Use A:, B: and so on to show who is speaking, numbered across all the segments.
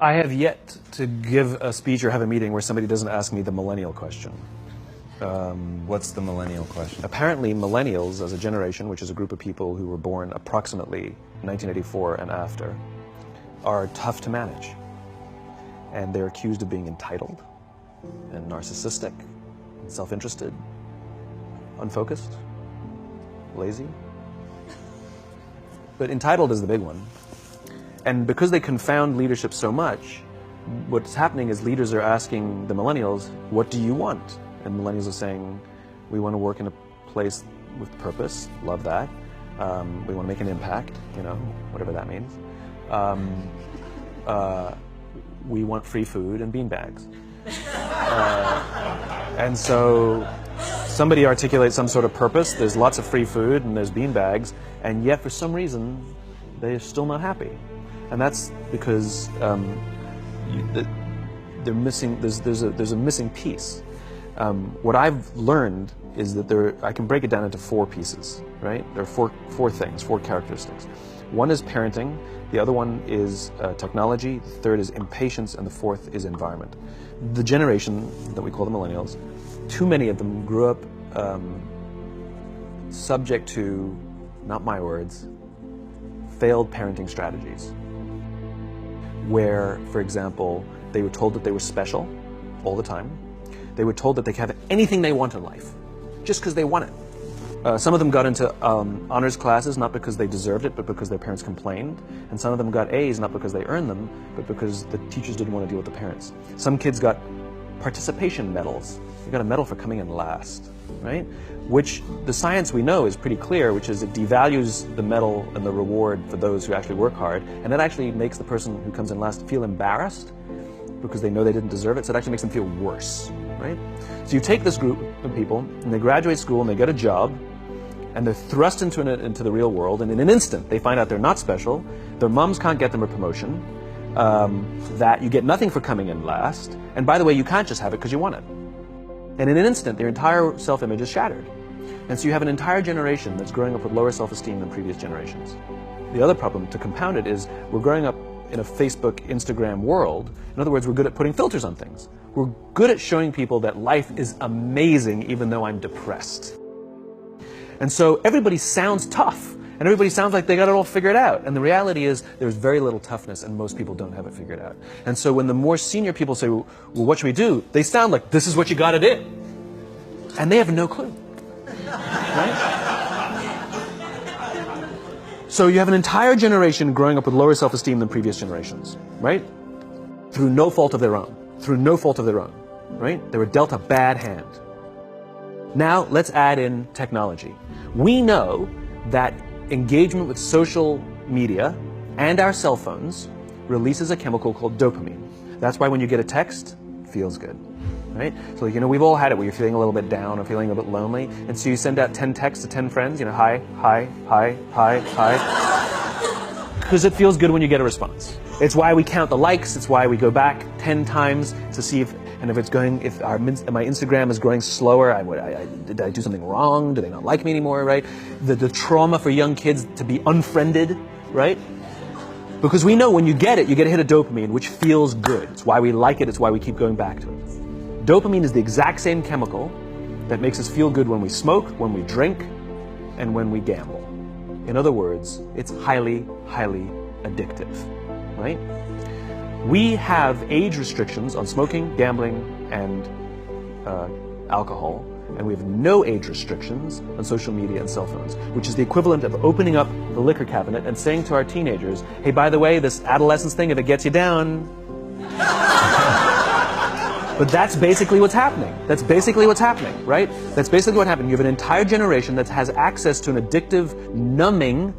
A: I have yet to give a speech or have a meeting where somebody doesn't ask me the millennial question.
B: What's the millennial question?
A: Apparently, millennials as a generation, which is a group of people who were born approximately 1984 and after, are tough to manage. And they're accused of being entitled and narcissistic, and self-interested, unfocused, lazy. But entitled is the big one. And because they confound leadership so much, what's happening is leaders are asking the millennials, what do you want? And millennials are saying, we want to work in a place with purpose, love that. We want to make an impact, you know, whatever that means. We want free food and beanbags. And so somebody articulates some sort of purpose, there's lots of free food and there's beanbags, and yet for some reason, they're still not happy. And that's because they're missing, there's a missing piece. What I've learned is that I can break it down into four pieces, right? There are four things, four characteristics. One is parenting, the other one is technology, the third is impatience, and the fourth is environment. The generation that we call the millennials, too many of them grew up subject to, not my words, failed parenting strategies. Where, for example, they were told that they were special all the time. They were told that they could have anything they want in life, just because they want it. Some of them got into honors classes, not because they deserved it, but because their parents complained. And some of them got A's, not because they earned them, but because the teachers didn't want to deal with the parents. Some kids got participation medals. They got a medal for coming in last, right? Which the science we know is pretty clear, which is it devalues the medal and the reward for those who actually work hard, and it actually makes the person who comes in last feel embarrassed because they know they didn't deserve it, so it actually makes them feel worse, right? So you take this group of people, and they graduate school, and they get a job, and they're thrust into the real world, and in an instant, they find out they're not special, their moms can't get them a promotion, that you get nothing for coming in last, and by the way, you can't just have it because you want it. And in an instant, their entire self-image is shattered. And so you have an entire generation that's growing up with lower self-esteem than previous generations. The other problem, to compound it, is we're growing up in a Facebook, Instagram world. In other words, we're good at putting filters on things. We're good at showing people that life is amazing even though I'm depressed. And so everybody sounds tough, and everybody sounds like they got it all figured out. And the reality is there's very little toughness, and most people don't have it figured out. And so when the more senior people say, well, what should we do? They sound like, this is what you got to do. And they have no clue. Right? So you have an entire generation growing up with lower self-esteem than previous generations, right? Through no fault of their own. Through no fault of their own, right? They were dealt a bad hand. Now let's add in technology. We know that engagement with social media and our cell phones releases a chemical called dopamine. That's why when you get a text, it feels good. Right? So, you know, we've all had it where you're feeling a little bit down or feeling a bit lonely, and so you send out 10 texts to 10 friends, you know, hi, hi, hi, hi, hi. Because it feels good when you get a response. It's why we count the likes, it's why we go back 10 times to see if my Instagram is growing slower, did I do something wrong? Do they not like me anymore, right? The trauma for young kids to be unfriended, right? Because we know when you get it, you get a hit of dopamine, which feels good. It's why we like it, it's why we keep going back to it. Dopamine is the exact same chemical that makes us feel good when we smoke, when we drink, and when we gamble. In other words, it's highly, highly addictive, right? We have age restrictions on smoking, gambling, and alcohol, and we have no age restrictions on social media and cell phones, which is the equivalent of opening up the liquor cabinet and saying to our teenagers, hey, by the way, this adolescence thing, if it gets you down... But that's basically what's happening. That's basically what's happening, right? That's basically what happened. You have an entire generation that has access to an addictive, numbing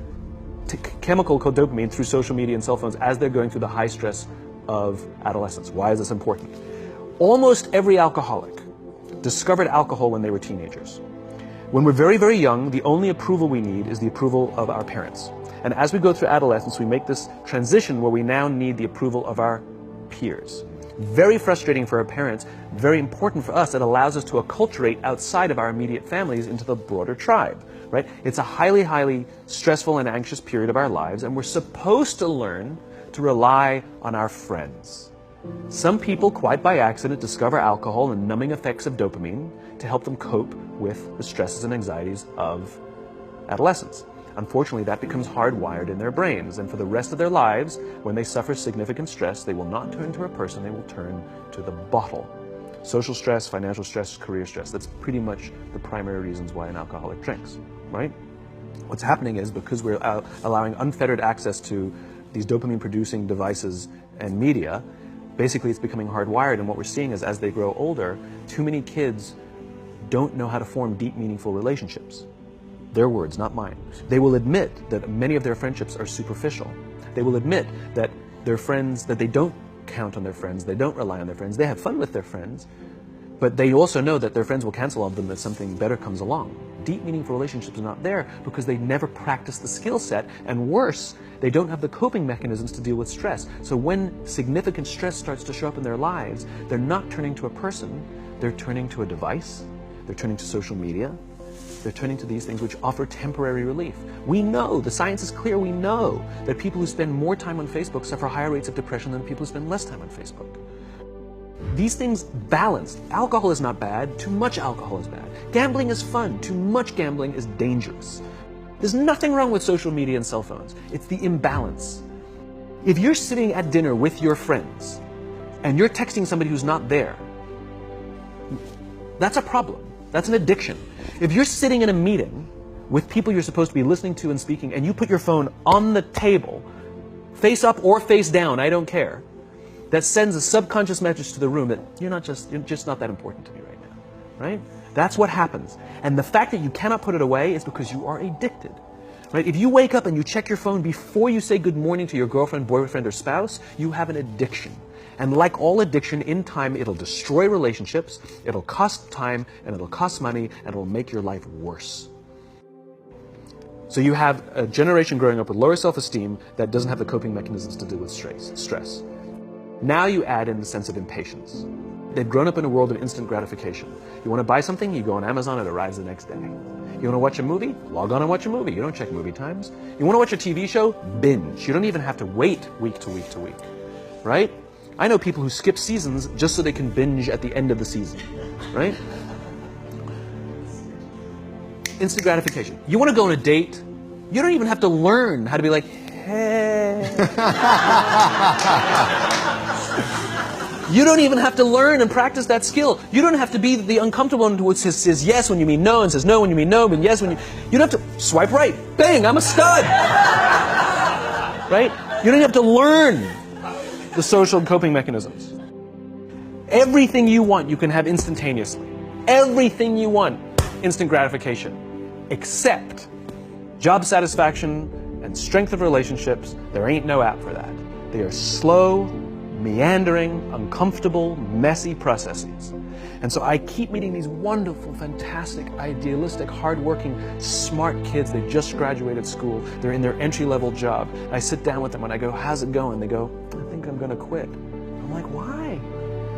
A: chemical called dopamine through social media and cell phones as they're going through the high stress of adolescence. Why is this important? Almost every alcoholic discovered alcohol when they were teenagers. When we're very, very young, the only approval we need is the approval of our parents. And as we go through adolescence, we make this transition where we now need the approval of our peers. Very frustrating for our parents, very important for us. It allows us to acculturate outside of our immediate families into the broader tribe, right? It's a highly, highly stressful and anxious period of our lives, and we're supposed to learn to rely on our friends. Some people, quite by accident, discover alcohol and numbing effects of dopamine to help them cope with the stresses and anxieties of adolescence. Unfortunately, that becomes hardwired in their brains, and for the rest of their lives, when they suffer significant stress, they will not turn to a person, they will turn to the bottle. Social stress, financial stress, career stress, that's pretty much the primary reasons why an alcoholic drinks, right? What's happening is, because we're allowing unfettered access to these dopamine-producing devices and media, basically it's becoming hardwired, and what we're seeing is, as they grow older, too many kids don't know how to form deep, meaningful relationships. Their words, not mine. They will admit that many of their friendships are superficial. They will admit that their friends, that they don't count on their friends, they don't rely on their friends, they have fun with their friends, but they also know that their friends will cancel on them if something better comes along. Deep, meaningful relationships are not there because they never practice the skill set, and worse, they don't have the coping mechanisms to deal with stress. So when significant stress starts to show up in their lives, they're not turning to a person, they're turning to a device, they're turning to social media, they're turning to these things which offer temporary relief. We know, the science is clear, we know that people who spend more time on Facebook suffer higher rates of depression than people who spend less time on Facebook. These things balanced. Alcohol is not bad, too much alcohol is bad. Gambling is fun, too much gambling is dangerous. There's nothing wrong with social media and cell phones. It's the imbalance. If you're sitting at dinner with your friends and you're texting somebody who's not there, that's a problem. That's an addiction. If you're sitting in a meeting with people you're supposed to be listening to and speaking, and you put your phone on the table, face up or face down, I don't care, that sends a subconscious message to the room that you're just not that important to me right now, right? That's what happens. And the fact that you cannot put it away is because you are addicted, right? If you wake up and you check your phone before you say good morning to your girlfriend, boyfriend, or spouse, you have an addiction. And like all addiction, in time, it'll destroy relationships, it'll cost time, and it'll cost money, and it'll make your life worse. So you have a generation growing up with lower self-esteem that doesn't have the coping mechanisms to deal with stress. Now you add in the sense of impatience. They've grown up in a world of instant gratification. You want to buy something, you go on Amazon, it arrives the next day. You want to watch a movie? Log on and watch a movie. You don't check movie times. You want to watch a TV show? Binge. You don't even have to wait week to week to week, right? I know people who skip seasons just so they can binge at the end of the season, right? Instant gratification. You want to go on a date? You don't even have to learn how to be like, hey. You don't even have to learn and practice that skill. You don't have to be the uncomfortable one who says yes when you mean no, and says no when you mean no, and yes when you don't have to swipe right. Bang, I'm a stud. Right? You don't have to learn the social coping mechanisms. Everything you want, you can have instantaneously. Everything you want, instant gratification. Except job satisfaction and strength of relationships, there ain't no app for that. They are slow, meandering, uncomfortable, messy processes. And so I keep meeting these wonderful, fantastic, idealistic, hardworking, smart kids. They just graduated school. They're in their entry-level job. I sit down with them and I go, how's it going? They go, I think I'm going to quit. I'm like, why?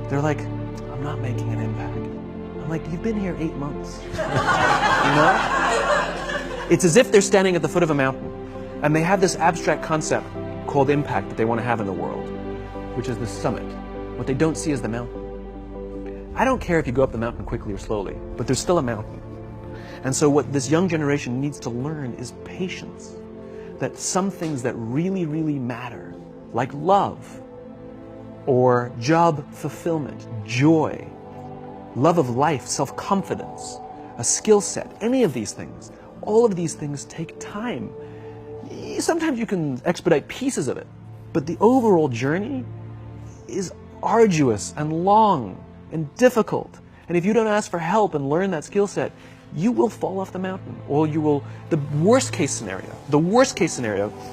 A: They're like, I'm not making an impact. I'm like, you've been here 8 months. You know? It's as if they're standing at the foot of a mountain and they have this abstract concept called impact that they want to have in the world, which is the summit. What they don't see is the mountain. I don't care if you go up the mountain quickly or slowly, but there's still a mountain. And so what this young generation needs to learn is patience. That some things that really, really matter, like love, or job fulfillment, joy, love of life, self-confidence, a skill set, any of these things, all of these things take time. Sometimes you can expedite pieces of it, but the overall journey is arduous and long and difficult. And if you don't ask for help and learn that skill set, you will fall off the mountain, or you will, the worst case scenario,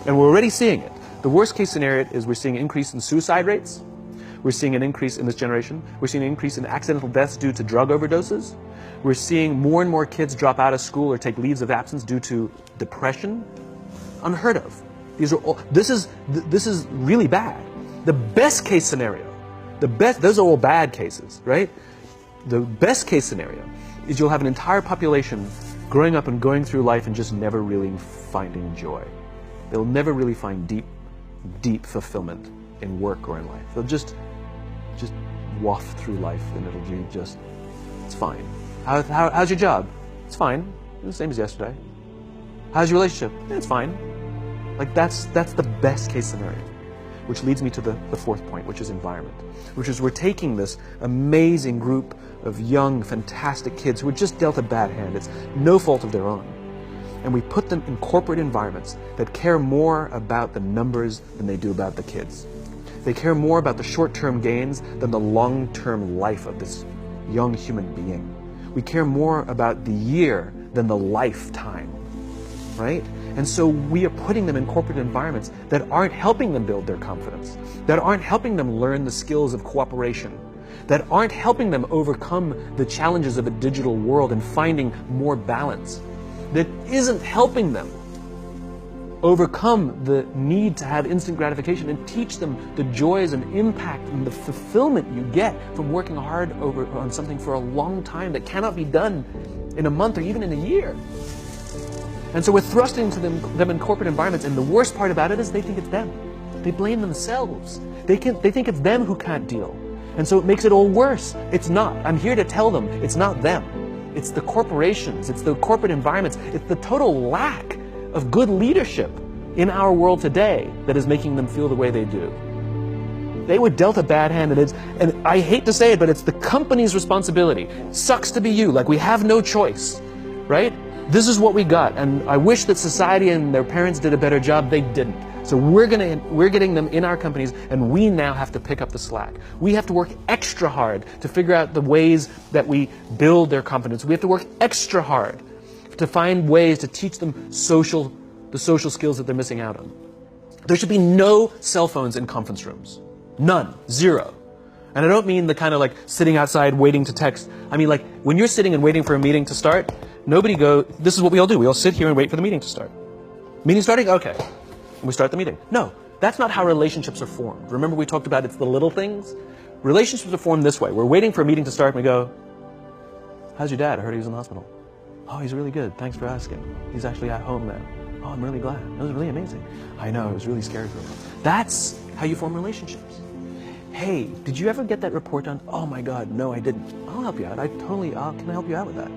A: and we're already seeing it, the worst case scenario is we're seeing an increase in suicide rates, we're seeing an increase in this generation, we're seeing an increase in accidental deaths due to drug overdoses, we're seeing more and more kids drop out of school or take leaves of absence due to depression. Unheard of. These are all, this is really bad. The best case scenario, those are all bad cases, right? The best case scenario is you'll have an entire population growing up and going through life and just never really finding joy. They'll never really find deep, deep fulfillment in work or in life. They'll just waft through life, and it'll be just, it's fine. How's your job? It's fine. It's the same as yesterday. How's your relationship? It's fine. Like that's the best case scenario. Which leads me to the fourth point, which is environment. Which is we're taking this amazing group of young, fantastic kids who were just dealt a bad hand. It's no fault of their own. And we put them in corporate environments that care more about the numbers than they do about the kids. They care more about the short-term gains than the long-term life of this young human being. We care more about the year than the lifetime, right? And so we are putting them in corporate environments that aren't helping them build their confidence, that aren't helping them learn the skills of cooperation, that aren't helping them overcome the challenges of a digital world and finding more balance, that isn't helping them overcome the need to have instant gratification and teach them the joys and impact and the fulfillment you get from working hard on something for a long time that cannot be done in a month or even in a year. And so we're thrusting to them in corporate environments, and the worst part about it is they think it's them. They blame themselves. They think it's them who can't deal. And so it makes it all worse. It's not. I'm here to tell them it's not them. It's the corporations, it's the corporate environments, it's the total lack of good leadership in our world today that is making them feel the way they do. They were dealt a bad hand, and I hate to say it, but it's the company's responsibility. Sucks to be you, like we have no choice, right? This is what we got, and I wish that society and their parents did a better job. They didn't. So we're getting them in our companies, and we now have to pick up the slack. We have to work extra hard to figure out the ways that we build their confidence. We have to work extra hard to find ways to teach them the social skills that they're missing out on. There should be no cell phones in conference rooms. None. Zero. And I don't mean the kind of like sitting outside waiting to text. I mean like when you're sitting and waiting for a meeting to start, this is what we all do. We all sit here and wait for the meeting to start. Meeting starting? Okay. And we start the meeting. No, that's not how relationships are formed. Remember we talked about it's the little things? Relationships are formed this way. We're waiting for a meeting to start and we go, how's your dad? I heard he was in the hospital. Oh, he's really good. Thanks for asking. He's actually at home now. Oh, I'm really glad. It was really amazing. I know, it was really scary for him. That's how you form relationships. Hey, did you ever get that report done? Oh my God, no, I didn't. I'll help you out. Can I help you out with that?